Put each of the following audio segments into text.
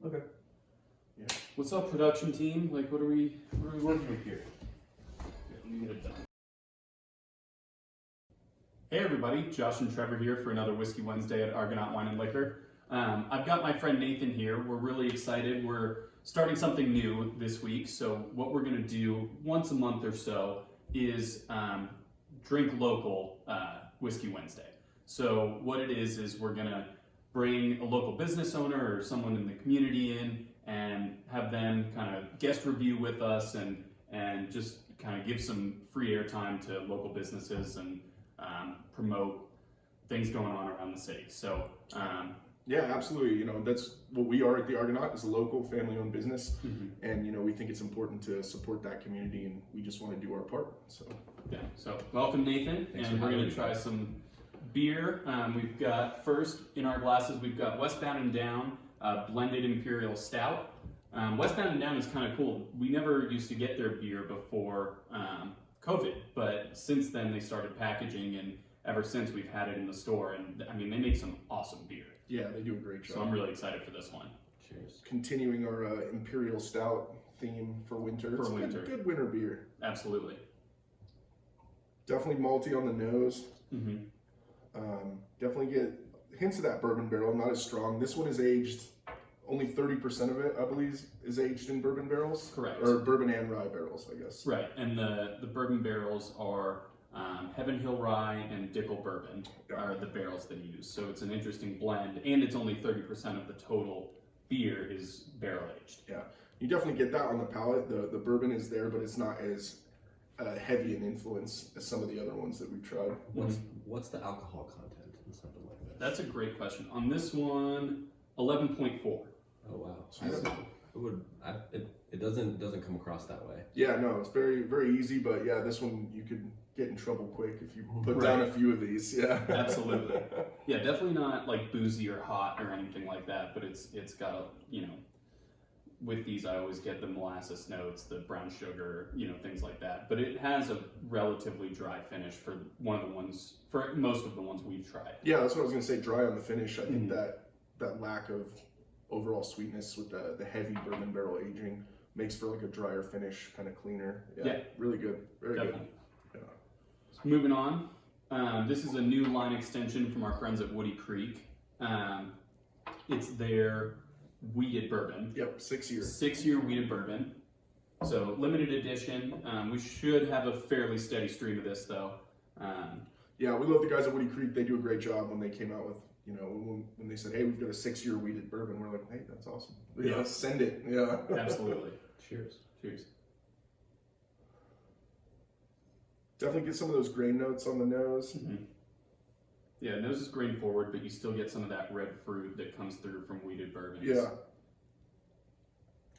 Okay. Yeah. What's up, production team? Like, what are we working with here? Let me get it done. Hey everybody, Josh and Trevor here for another Whiskey Wednesday at Argonaut Wine and Liquor. I've got my friend Nathan here. We're really excited. We're starting something new this week. So what we're gonna do once a month or so is drink local Whiskey Wednesday. So what it is we're gonna bring a local business owner or someone in the community in and have them kind of guest review with us and just kind of give some free airtime to local businesses and promote things going on around the city. So yeah, absolutely. You know, that's what we are at the Argonaut, is a local family-owned business, and you know, we think it's important to support that community, and we just want to do our part. So yeah, so welcome Nathan. Thanks and for we're having going me. to try some beer. We've got first in our glasses, we've got Westbound and Down blended Imperial Stout. Westbound and Down is kind of cool. We never used to get their beer before COVID, but since then they started packaging, and ever since we've had it in the store, and I mean, they make some awesome beer. yeah, they do a great job. So I'm really excited for this one. Cheers. Continuing our Imperial Stout theme for winter. For It's winter. Good winter beer. Absolutely. Definitely malty on the nose. Definitely get hints of that bourbon barrel, not as strong. This one is aged, only 30% of it, I believe, is aged in bourbon barrels. Correct. Or bourbon and rye barrels, I guess. Right, and the bourbon barrels are Heaven Hill Rye and Dickel Bourbon are the barrels they use. So it's an interesting blend, and it's only 30% of the total beer is barrel aged. Yeah, you definitely get that on the palate. The bourbon is there, but it's not as heavy in influence as some of the other ones that we've tried. What's the alcohol content in something like this? That's a great question. On this one, 11.4. Oh wow. So yeah. It doesn't come across that way. Yeah, no, it's very, very easy, but yeah, this one you could get in trouble quick if you put down a few of these. Yeah, Absolutely. Yeah, definitely not like boozy or hot or anything like that, but it's got a, you know, with these I always get the molasses notes, the brown sugar, you know, things like that. But it has a relatively dry finish for most of the ones we've tried. Yeah, that's what I was gonna say. Dry on the finish. I think that lack of overall sweetness with the heavy bourbon barrel aging makes for like a drier finish, kind of cleaner. Yeah, really good, very Definitely. good. Yeah. So moving on, this is a new line extension from our friends at Woody Creek. It's their wheated bourbon. Yep, 6 years. 6-year wheated bourbon. So limited edition. We should have a fairly steady stream of this though. Yeah, we love the guys at Woody Creek. They do a great job when they came out with, you know, when they said, hey, we've got a 6-year wheated bourbon. We're like, hey, that's awesome. Yeah, send it. Yeah. Absolutely. Cheers. Cheers. Definitely get some of those grain notes on the nose. Yeah, nose is grain forward, but you still get some of that red fruit that comes through from wheated bourbons. Yeah.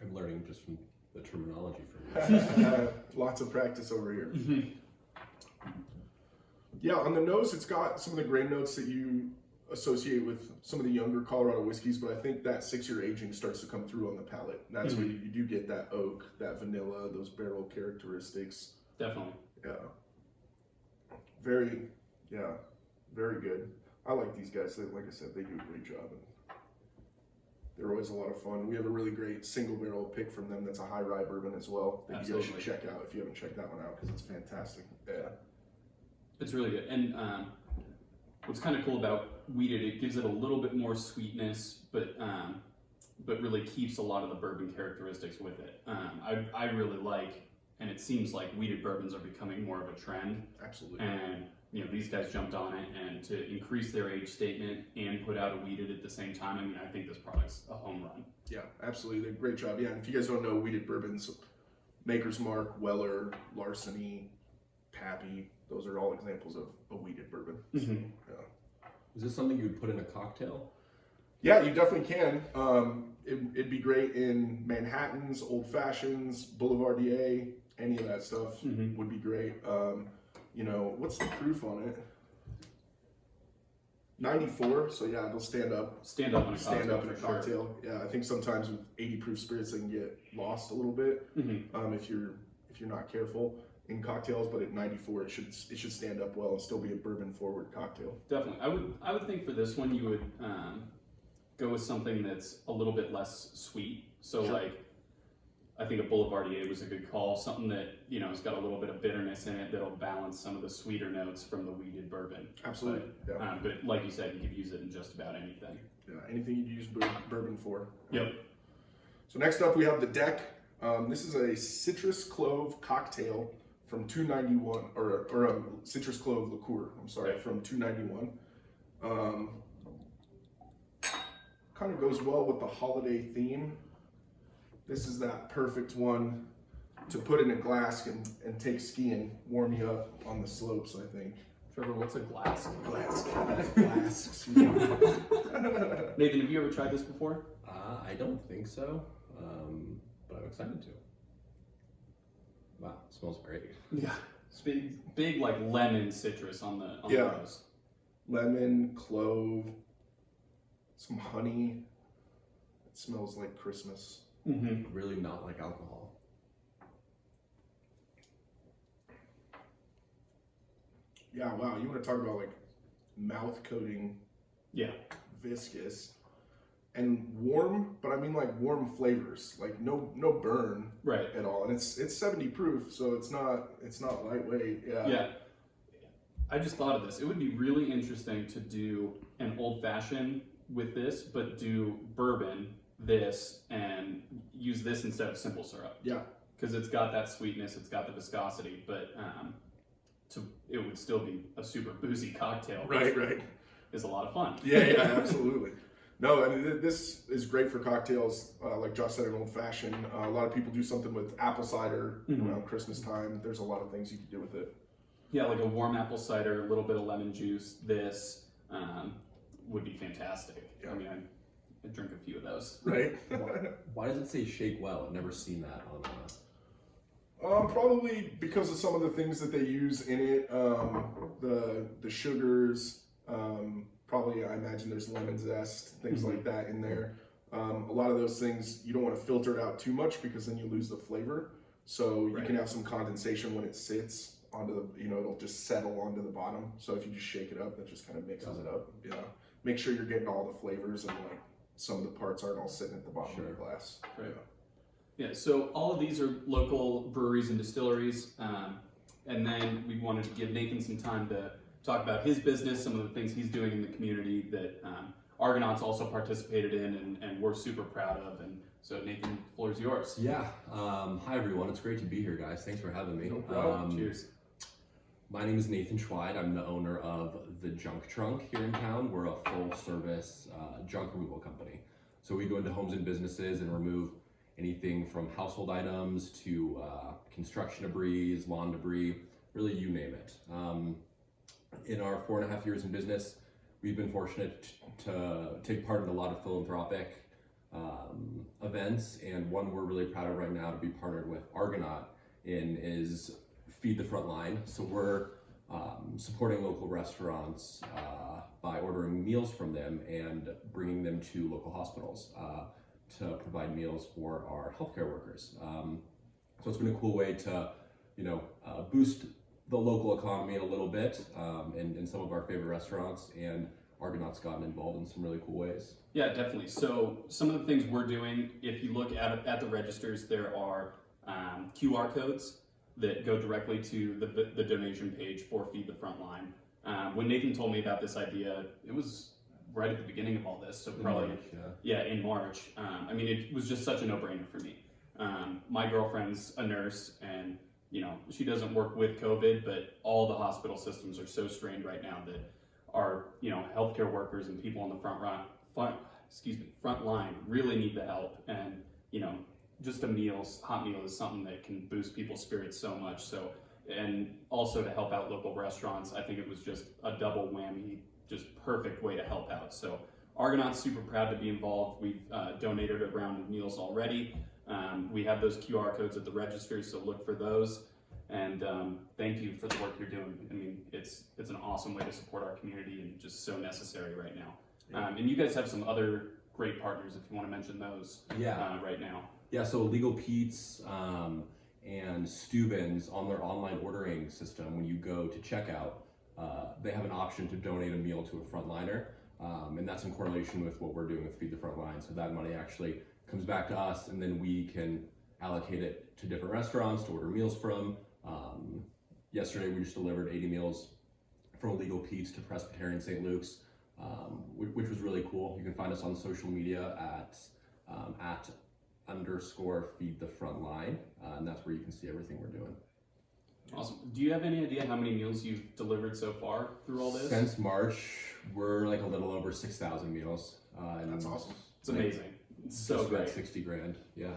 I'm learning just from the terminology from you. Lots of practice over here. Yeah, on the nose, it's got some of the grain notes that you associate with some of the younger Colorado whiskeys, but I think that 6-year aging starts to come through on the palate. And that's where you do get that oak, that vanilla, those barrel characteristics. Definitely. Yeah. Very good. I like these guys. Like I said, they do a great job. And they're always a lot of fun. We have a really great single barrel pick from them that's a high rye bourbon as well that you guys should check out if you haven't checked that one out, because it's fantastic. Yeah. It's really good. And what's kind of cool about wheated, it gives it a little bit more sweetness, but really keeps a lot of the bourbon characteristics with it. I really like, and it seems like wheated bourbons are becoming more of a trend. Absolutely. And you know, these guys jumped on it, and to increase their age statement and put out a wheated at the same time, I mean, I think this product's a home run. Yeah, absolutely. They're a great job. Yeah, and if you guys don't know wheated bourbons, Maker's Mark, Weller, Larceny, Pappy, those are all examples of a wheated bourbon. So, yeah. Is this something you would put in a cocktail? Yeah, you definitely can. It'd be great in Manhattans, Old Fashions, Boulevardier, any of that stuff would be great. You know, what's the proof on it? 94, so yeah, they'll stand up. Stand up in a cocktail. Sure. Yeah, I think sometimes with 80 proof spirits they can get lost a little bit if you're not careful in cocktails. But at 94, it should stand up well and still be a bourbon forward cocktail. Definitely, I would think for this one you would go with something that's a little bit less sweet. So Sure. like, I think a Boulevardier was a good call. Something that, you know, has got a little bit of bitterness in it that'll balance some of the sweeter notes from the weeded bourbon. Absolutely. Yeah. But like you said, you could use it in just about anything. Yeah. Anything you'd use bourbon for. Yep. So next up we have the Decc. This is a citrus clove cocktail from 291, or a citrus clove liqueur. I'm sorry, Right. from 291. Kind of goes well with the holiday theme. This is that perfect one to put in a glass and take skiing, warm you up on the slopes, I think. Trevor, what's a glass? Glass. Excuse me. Nathan, have you ever tried this before? I don't think so, but I'm excited to. Wow, it smells great. Yeah. It's big like lemon citrus on the Yeah. nose. Lemon, clove, some honey. It smells like Christmas. Mm-hmm. Really not like alcohol. Yeah, wow. You want to talk about like mouth coating, Yeah. viscous, and warm, but I mean like warm flavors, like no burn Right. at all. And it's 70 proof, so it's not lightweight. Yeah. Yeah. I just thought of this. It would be really interesting to do an old fashioned with this, but do bourbon, this, and use this instead of simple syrup. Yeah. Because it's got that sweetness, it's got the viscosity, but it would still be a super boozy cocktail. Right. Which is a lot of fun. Yeah, absolutely. No, I mean, this is great for cocktails. Like Josh said, an old fashioned. A lot of people do something with apple cider around Christmas time. There's a lot of things you can do with it. Yeah, like a warm apple cider, a little bit of lemon juice. This would be fantastic. Yeah. I mean, I'd drink a few of those. Right? Why does it say shake well? I've never seen that on Probably because of some of the things that they use in it. The sugars. Probably, I imagine there's lemon zest, things like that in there. A lot of those things, you don't want to filter it out too much because then you lose the flavor. So you can have some condensation when it sits onto the, it'll just settle onto the bottom. So if you just shake it up, that just kind of mixes it up. Yeah. Make sure you're getting all the flavors and like some of the parts aren't all sitting at the bottom of the glass. Right. Yeah, so all of these are local breweries and distilleries. And then we wanted to give Nathan some time to talk about his business, some of the things he's doing in the community that Argonauts also participated in and we're super proud of. And so Nathan, the floor is yours. Yeah. Hi everyone. It's great to be here, guys. Thanks for having me. No problem. Cheers. My name is Nathan Schweid. I'm the owner of the Junk Trunk here in town. We're a full-service junk removal company. So we go into homes and businesses and remove anything from household items to construction debris, lawn debris, really you name it. In our 4.5 years in business, we've been fortunate to take part in a lot of philanthropic events, and one we're really proud of right now to be partnered with Argonaut in is Feed the Front Line. So we're supporting local restaurants by ordering meals from them and bringing them to local hospitals to provide meals for our healthcare workers. So it's been a cool way to, boost the local economy a little bit in some of our favorite restaurants, and Argonaut's gotten involved in some really cool ways. Yeah, definitely. So some of the things we're doing, if you look at the registers, there are QR codes that go directly to the donation page for Feed the Front Line. When Nathan told me about this idea, it was right at the beginning of all this, so probably in March. I mean, it was just such a no-brainer for me. My girlfriend's a nurse, and she doesn't work with COVID, but all the hospital systems are so strained right now that our healthcare workers and people on the front line really need the help. And just hot meal is something that can boost people's spirits so much. So, and also to help out local restaurants, I think it was just a double whammy, just perfect way to help out. So Argonaut's super proud to be involved. We've donated a round of meals already. We have those QR codes at the registers, so look for those. And thank you for the work you're doing. I mean, it's an awesome way to support our community and just so necessary right now. And you guys have some other great partners if you want to mention those right now. Yeah, so Legal Pete's and Steuben's on their online ordering system, when you go to checkout, they have an option to donate a meal to a frontliner. And that's in correlation with what we're doing with Feed the Frontline. So that money actually comes back to us, and then we can allocate it to different restaurants to order meals from. Yesterday we just delivered 80 meals from Illegal Pete's to Presbyterian St. Luke's, which was really cool. You can find us on social media at _Feed the Frontline, and that's where you can see everything we're doing. Awesome. Do you have any idea how many meals you've delivered so far through all this? Since March, we're like a little over 6,000 meals. That's awesome. It's amazing. It's so just about great. 60 grand, yeah.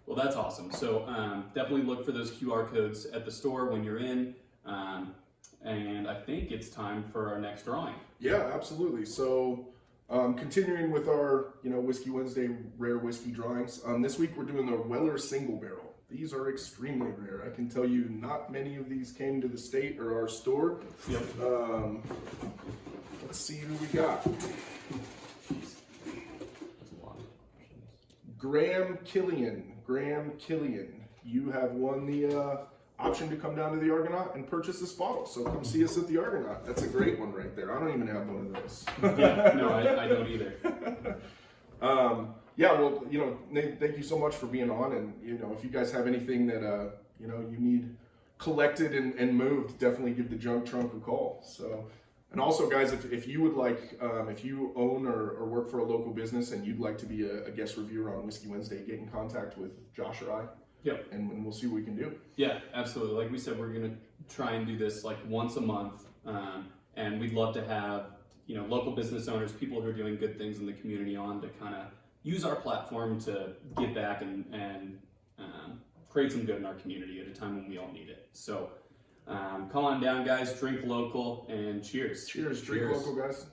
Well, that's awesome. So definitely look for those QR codes at the store when you're in. And I think it's time for our next drawing. Yeah, absolutely. So continuing with our Whiskey Wednesday rare whiskey drawings, this week we're doing the Weller Single Barrel. These are extremely rare. I can tell you not many of these came to the state or our store. Yep. Let's see who we got. That's a lot of options. Graham Killian, you have won the option to come down to the Argonaut and purchase this bottle. So come see us at the Argonaut. That's a great one right there. I don't even have one of those. Yeah, no, I don't either. Yeah, well, Nate, thank you so much for being on. And, if you guys have anything that, you need collected and moved, definitely give the Junk Trunk a call. So, and also, guys, if you would like, if you own or work for a local business and you'd like to be a guest reviewer on Whiskey Wednesday, get in contact with Josh or I. Yep. And we'll see what we can do. Yeah, absolutely. Like we said, we're going to try and do this like once a month. And we'd love to have, local business owners, people who are doing good things in the community on to kind of use our platform to give back and create some good in our community at a time when we all need it. So come on down, guys, drink local, and cheers. Cheers. Drink local, guys.